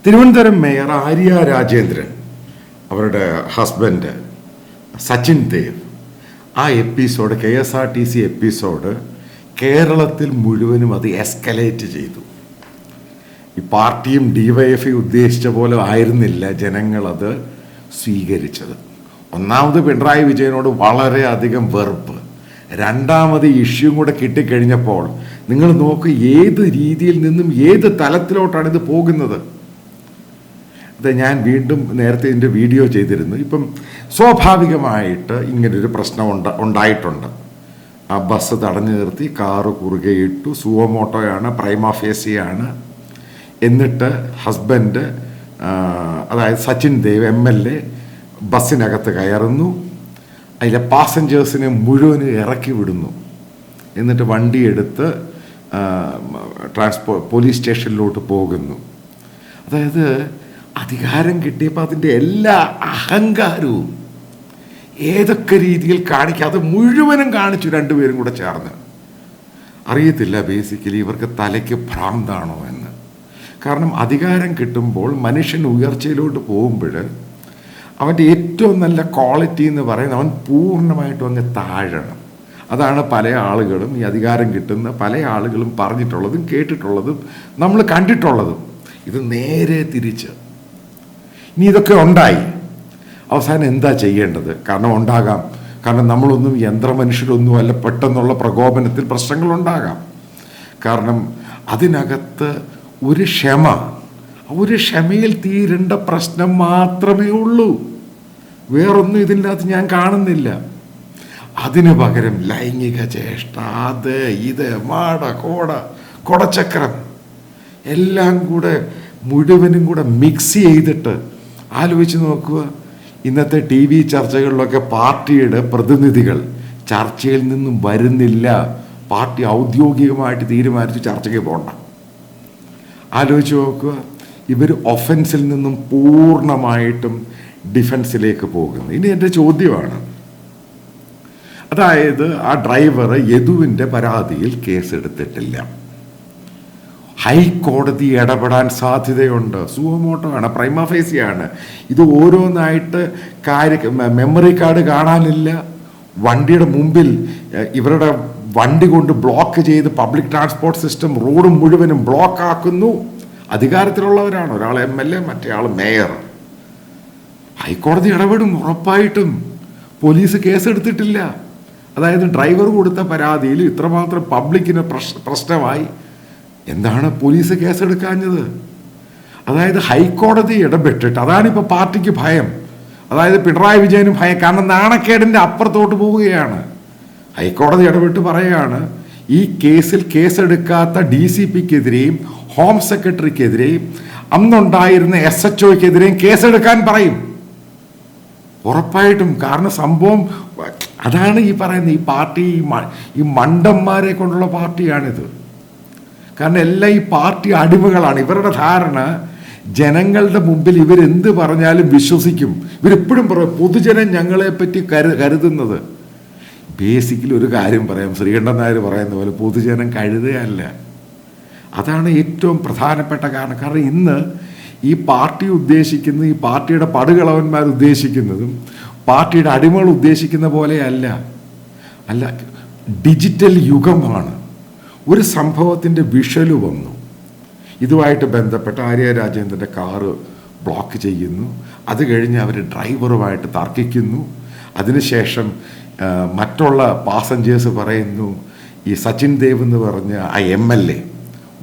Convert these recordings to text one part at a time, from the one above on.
Thiruvananthapuram mayor Arya Rajendran, അവരുടെ husband Sachin Dev, ആ episode KSRTC episode കേരളത്തിൽ മുഴുവനും അത് എസ്കലേറ്റ് ചെയ്തു. ഈ പാർട്ടിയും DYFI ഉദ്ദേശിച്ച പോലെ ആയിരുന്നില്ല ജനങ്ങളത് സ്വീകരിച്ചത്. ഒന്നാമത് പിണറായി വിജയനോട് വളരെയധികം വെറുപ്പ്, രണ്ടാമത് ഇഷ്യൂ കൂടെ കിട്ടിക്കഴിഞ്ഞപ്പോൾ നിങ്ങൾ നോക്ക് ഏത് രീതിയിൽ നിന്നും ഏത് തലത്തിലോട്ടാണ് ഇത് പോകുന്നത്. അത് ഞാൻ വീണ്ടും നേരത്തെ ഇതിൻ്റെ വീഡിയോ ചെയ്തിരുന്നു. ഇപ്പം സ്വാഭാവികമായിട്ട് ഇങ്ങനൊരു പ്രശ്നം ഉണ്ടായിട്ടുണ്ട്. ആ ബസ് തടഞ്ഞു നിർത്തി, കാറ് കുറുകെ ഇട്ടു, സുവമോട്ടോയാണ്, പ്രൈമ ഫേസിയാണ്. എന്നിട്ട് ഹസ്ബൻഡ്, അതായത് സച്ചിൻ ദേവ് MLA ബസ്സിനകത്ത് കയറുന്നു, അതിലെ പാസഞ്ചേഴ്സിനെ മുഴുവൻ ഇറക്കി വിടുന്നു. എന്നിട്ട് വണ്ടിയെടുത്ത് പോലീസ് സ്റ്റേഷനിലോട്ട് പോകുന്നു. അതായത് അധികാരം കിട്ടിയപ്പോൾ അതിൻ്റെ എല്ലാ അഹങ്കാരവും ഏതൊക്കെ രീതിയിൽ കാണിക്കാതെ മുഴുവനും കാണിച്ചു രണ്ടുപേരും കൂടെ ചേർന്ന്. അറിയത്തില്ല ബേസിക്കലി ഇവർക്ക് തലയ്ക്ക് ഭ്രാന്താണോ എന്ന്. കാരണം അധികാരം കിട്ടുമ്പോൾ മനുഷ്യൻ ഉയർച്ചയിലോട്ട് പോകുമ്പോൾ അവൻ്റെ ഏറ്റവും നല്ല ക്വാളിറ്റി എന്ന് പറയുന്നത് അവൻ പൂർണ്ണമായിട്ടും അങ്ങ് താഴണം. അതാണ് പല ആളുകളും, ഈ അധികാരം കിട്ടുന്ന പല ആളുകളും പറഞ്ഞിട്ടുള്ളതും കേട്ടിട്ടുള്ളതും നമ്മൾ കണ്ടിട്ടുള്ളതും. ഇത് നേരെ തിരിച്ച്. ഇനി ഇതൊക്കെ ഉണ്ടായി, അവസാനം എന്താ ചെയ്യേണ്ടത്? കാരണം ഉണ്ടാകാം, കാരണം നമ്മളൊന്നും യന്ത്രമനുഷ്യരൊന്നും അല്ല, പെട്ടെന്നുള്ള പ്രകോപനത്തിൽ പ്രശ്നങ്ങളുണ്ടാകാം. കാരണം അതിനകത്ത് ഒരു ക്ഷമയിൽ തീരേണ്ട പ്രശ്നം മാത്രമേ ഉള്ളൂ, വേറൊന്നും ഇതിനകത്ത് ഞാൻ കാണുന്നില്ല. അതിനു പകരം ലൈംഗിക ചേഷ്ട, അത് ഇത് കൊടച്ചക്രം എല്ലാം കൂടെ മുഴുവനും കൂടെ മിക്സ് ചെയ്തിട്ട് ആലോചിച്ച് നോക്കുക. ഇന്നത്തെ TV ചർച്ചകളിലൊക്കെ പാർട്ടിയുടെ പ്രതിനിധികൾ ചർച്ചയിൽ നിന്നും വരുന്നില്ല. പാർട്ടി ഔദ്യോഗികമായിട്ട് തീരുമാനിച്ച് ചർച്ചയ്ക്ക് പോകണ്ട. ആലോചിച്ച് നോക്കുക, ഇവർ ഒഫൻസിൽ നിന്നും പൂർണ്ണമായിട്ടും ഡിഫൻസിലേക്ക് പോകുന്നു. ഇനി എൻ്റെ ചോദ്യമാണ്, അതായത് ആ ഡ്രൈവർ യദുവിൻ്റെ പരാതിയിൽ കേസെടുത്തിട്ടില്ല, ഹൈക്കോടതി ഇടപെടാൻ സാധ്യതയുണ്ട്. സുവമോട്ടോ ആണ്, പ്രൈമ ഫേസിയാണ്. ഇത് ഓരോന്നായിട്ട് മെമ്മറി കാർഡ് കാണാനില്ല. വണ്ടിയുടെ മുമ്പിൽ ഇവരുടെ വണ്ടി കൊണ്ട് ബ്ലോക്ക് ചെയ്ത് പബ്ലിക് ട്രാൻസ്പോർട്ട് സിസ്റ്റം റോഡ് മുഴുവനും ബ്ലോക്ക് ആക്കുന്നു. അധികാരത്തിലുള്ളവരാണ്, ഒരാൾ MLA, മറ്റേ ആൾ മേയർ. ഹൈക്കോടതി ഇടപെടും ഉറപ്പായിട്ടും. പോലീസ് കേസെടുത്തിട്ടില്ല. അതായത് ഡ്രൈവർ കൊടുത്ത പരാതിയിൽ ഇത്രമാത്രം പബ്ലിക്കിന് പ്രശ്നമായി. എന്താണ് പോലീസ് കേസെടുക്കാഞ്ഞത്? അതായത് ഹൈക്കോടതി ഇടപെട്ടിട്ട്, അതാണിപ്പോൾ പാർട്ടിക്ക് ഭയം. അതായത് പിണറായി വിജയനും ഭയം, കാരണം നാണക്കേടിൻ്റെ അപ്പുറത്തോട്ട് പോവുകയാണ്. ഹൈക്കോടതി ഇടപെട്ട് പറയുകയാണ്, ഈ കേസിൽ കേസെടുക്കാത്ത DCPക്കെതിരെയും ഹോം സെക്രട്ടറിക്കെതിരെയും അന്നുണ്ടായിരുന്ന SHOക്കെതിരെയും കേസെടുക്കാൻ പറയും ഉറപ്പായിട്ടും. കാരണം സംഭവം അതാണ് ഈ പറയുന്നത്. ഈ പാർട്ടി ഈ മണ്ടന്മാരെ കൊണ്ടുള്ള പാർട്ടിയാണിത്. കാരണം എല്ലാം ഈ പാർട്ടി അടിമകളാണ്. ഇവരുടെ ധാരണ ജനങ്ങളുടെ മുമ്പിൽ ഇവരെന്ത് പറഞ്ഞാലും വിശ്വസിക്കും. ഇവരെപ്പോഴും പറയും പൊതുജനം ഞങ്ങളെപ്പറ്റി കരുതുന്നത്. ബേസിക്കലി ഒരു കാര്യം പറയാം, ശ്രീകണ്ഠൻ നായർ പറയുന്ന പോലെ പൊതുജനം കഴുതുകയല്ല. അതാണ് ഏറ്റവും പ്രധാനപ്പെട്ട കാരണം. കാരണം ഇന്ന് ഈ പാർട്ടി ഉദ്ദേശിക്കുന്നത്, ഈ പാർട്ടിയുടെ പടുകളവന്മാർ ഉദ്ദേശിക്കുന്നതും പാർട്ടിയുടെ അടിമകൾ ഉദ്ദേശിക്കുന്ന പോലെയല്ല. ഡിജിറ്റൽ യുഗമാണ്. ഒരു സംഭവത്തിൻ്റെ വിഷ്വല് വന്നു, ഇതുമായിട്ട് ബന്ധപ്പെട്ട് ആര്യ രാജേന്ദ്രൻ്റെ കാറ് ബ്ലോക്ക് ചെയ്യുന്നു. അത് കഴിഞ്ഞ് അവർ ഡ്രൈവറുമായിട്ട് തർക്കിക്കുന്നു. അതിനുശേഷം മറ്റുള്ള പാസഞ്ചേഴ്സ് പറയുന്നു, ഈ സച്ചിൻ ദേവ് എന്ന് പറഞ്ഞ ആ MLA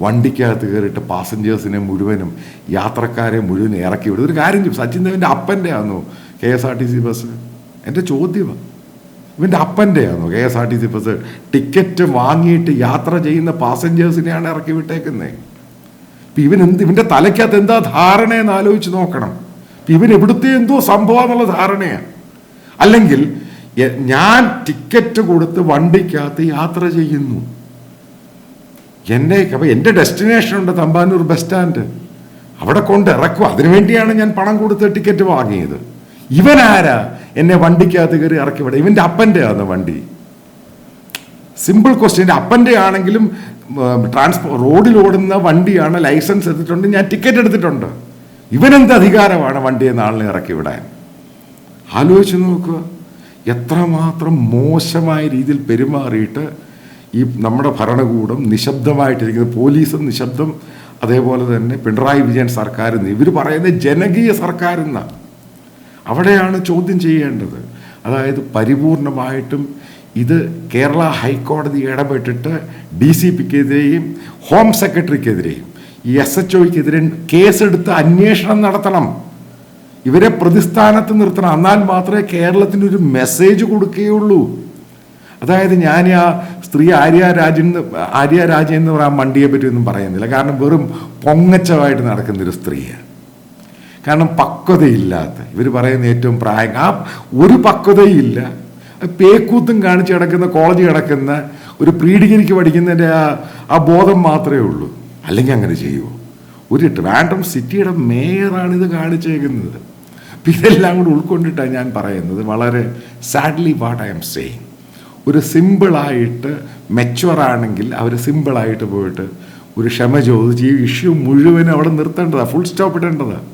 വണ്ടിക്കകത്ത് കയറിയിട്ട് പാസഞ്ചേഴ്സിനെ മുഴുവനും, യാത്രക്കാരെ മുഴുവൻ ഇറക്കി വിടും. ഒരു കാര്യം ചെയ്യും, സച്ചിൻ ദേവിൻ്റെ അപ്പൻ്റെ ആണോ KSRTC ബസ്? എൻ്റെ ചോദ്യമാണ്, ഇവൻ്റെ അപ്പൻ്റെ ആണോ KSRTC ബസ്? ടിക്കറ്റ് വാങ്ങിയിട്ട് യാത്ര ചെയ്യുന്ന പാസഞ്ചേഴ്സിനെയാണ് ഇറക്കി വിട്ടേക്കുന്നത്. ഇപ്പം ഇവൻ്റെ തലയ്ക്കകത്ത് എന്താ ധാരണയെന്ന് ആലോചിച്ച് നോക്കണം. ഇവൻ എവിടുത്തെ എന്തോ സംഭവം എന്നുള്ള ധാരണയാണ്. അല്ലെങ്കിൽ ഞാൻ ടിക്കറ്റ് കൊടുത്ത് വണ്ടിക്കകത്ത് യാത്ര ചെയ്യുന്നു, എൻ്റെ ഡെസ്റ്റിനേഷൻ ഉണ്ട് തമ്പാനൂർ ബസ് സ്റ്റാൻഡ്, അവിടെ കൊണ്ട് ഇറക്കുക. അതിനുവേണ്ടിയാണ് ഞാൻ പണം കൊടുത്ത് ടിക്കറ്റ് വാങ്ങിയത്. ഇവനാരാ എന്നെ വണ്ടിക്കകത്ത് കയറി ഇറക്കി വിടാം? ഇവൻ്റെ അപ്പൻ്റെ ആണ് വണ്ടി. Simple question. അപ്പൻ്റെ ആണെങ്കിലും റോഡിൽ ഓടുന്ന വണ്ടിയാണ്, ലൈസൻസ് എടുത്തിട്ടുണ്ട്, ഞാൻ ടിക്കറ്റ് എടുത്തിട്ടുണ്ട്. ഇവനെന്ത് അധികാരമാണ് വണ്ടിയെ നാളിനെ ഇറക്കി വിടാൻ? ആലോചിച്ച് നോക്കുക, എത്രമാത്രം മോശമായ രീതിയിൽ പെരുമാറിയിട്ട് ഈ നമ്മുടെ ഭരണകൂടം നിശബ്ദമായിട്ടിരിക്കുന്നത്. പോലീസും നിശബ്ദം, അതേപോലെ തന്നെ പിണറായി വിജയൻ സർക്കാരെന്ന് ഇവർ പറയുന്നത് ജനകീയ സർക്കാരെന്ന. അവിടെയാണ് ചോദ്യം ചെയ്യേണ്ടത്. അതായത് പരിപൂർണമായിട്ടും ഇത് കേരള ഹൈക്കോടതി ഇടപെട്ടിട്ട് DCPക്കെതിരെയും ഹോം സെക്രട്ടറിക്കെതിരെയും ഈ SHOയ്ക്കെതിരെ കേസെടുത്ത് അന്വേഷണം നടത്തണം. ഇവരെ പ്രതിസ്ഥാനത്ത് നിർത്തണം. എന്നാൽ മാത്രമേ കേരളത്തിനൊരു മെസ്സേജ് കൊടുക്കുകയുള്ളൂ. അതായത് ഞാൻ ആ സ്ത്രീ ആര്യ രാജ എന്ന് പറയാൻ മണ്ടിയെ പറ്റി ഒന്നും പറയുന്നില്ല. കാരണം വെറും പൊങ്ങച്ചമായിട്ട് നടക്കുന്നൊരു സ്ത്രീയാണ്. കാരണം പക്വതയില്ലാത്ത, ഇവർ പറയുന്ന ഏറ്റവും പ്രായം, ആ ഒരു പക്വതയില്ല, പേക്കൂത്തും കാണിച്ച് കിടക്കുന്ന, കോളേജ് കിടക്കുന്ന ഒരു പ്രീ ഡിഗ്രിക്ക് പഠിക്കുന്നതിൻ്റെ ആ ബോധം മാത്രമേ ഉള്ളൂ. അല്ലെങ്കിൽ അങ്ങനെ ചെയ്യുമോ? ഒരു ട്രിവാൻഡ്രം സിറ്റിയുടെ മേയറാണിത് കാണിച്ചേക്കുന്നത്. ഇതെല്ലാം കൂടി ഉൾക്കൊണ്ടിട്ടാണ് ഞാൻ പറയുന്നത്. വളരെ sadly what I M saying, ഒരു സിമ്പിളായിട്ട് മെച്ചുവറാണെങ്കിൽ അവർ സിമ്പിളായിട്ട് പോയിട്ട് ഒരു ക്ഷമ ചോദിച്ച് ഈ ഇഷ്യൂ മുഴുവനും അവിടെ നിർത്തേണ്ടതാണ്, ഫുൾ സ്റ്റോപ്പ് ഇടേണ്ടതാണ്.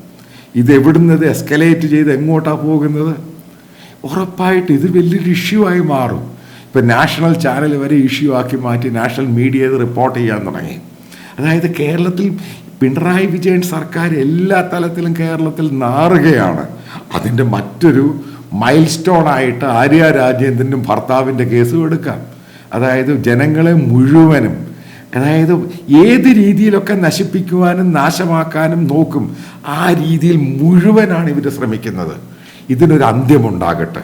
ഇത് എവിടുന്നത് എസ്കലേറ്റ് ചെയ്ത് എങ്ങോട്ടാണ് പോകുന്നത്? ഉറപ്പായിട്ട് ഇത് വലിയൊരു ഇഷ്യൂ ആയി മാറും. ഇപ്പം നാഷണൽ ചാനൽ വരെ ഇഷ്യൂ ആക്കി മാറ്റി നാഷണൽ മീഡിയ ഇത് റിപ്പോർട്ട് ചെയ്യാൻ തുടങ്ങി. അതായത് കേരളത്തിൽ പിണറായി വിജയൻ സർക്കാർ എല്ലാ തലത്തിലും കേരളത്തിൽ നാറുകയാണ്. അതിൻ്റെ മറ്റൊരു മൈൽ സ്റ്റോൺ ആയിട്ട് ആര്യ രാജേന്ദ്രനും ഭർത്താവിൻ്റെ കേസും എടുക്കാം. അതായത് ജനങ്ങളെ മുഴുവനും, അതായത് ഏത് രീതിയിലൊക്കെ നശിപ്പിക്കുവാനും നാശമാക്കാനും നോക്കും, ആ രീതിയിൽ മുഴുവനാണ് ഇവർ ശ്രമിക്കുന്നത്. ഇതിനൊരു അന്ത്യമുണ്ടാകട്ടെ.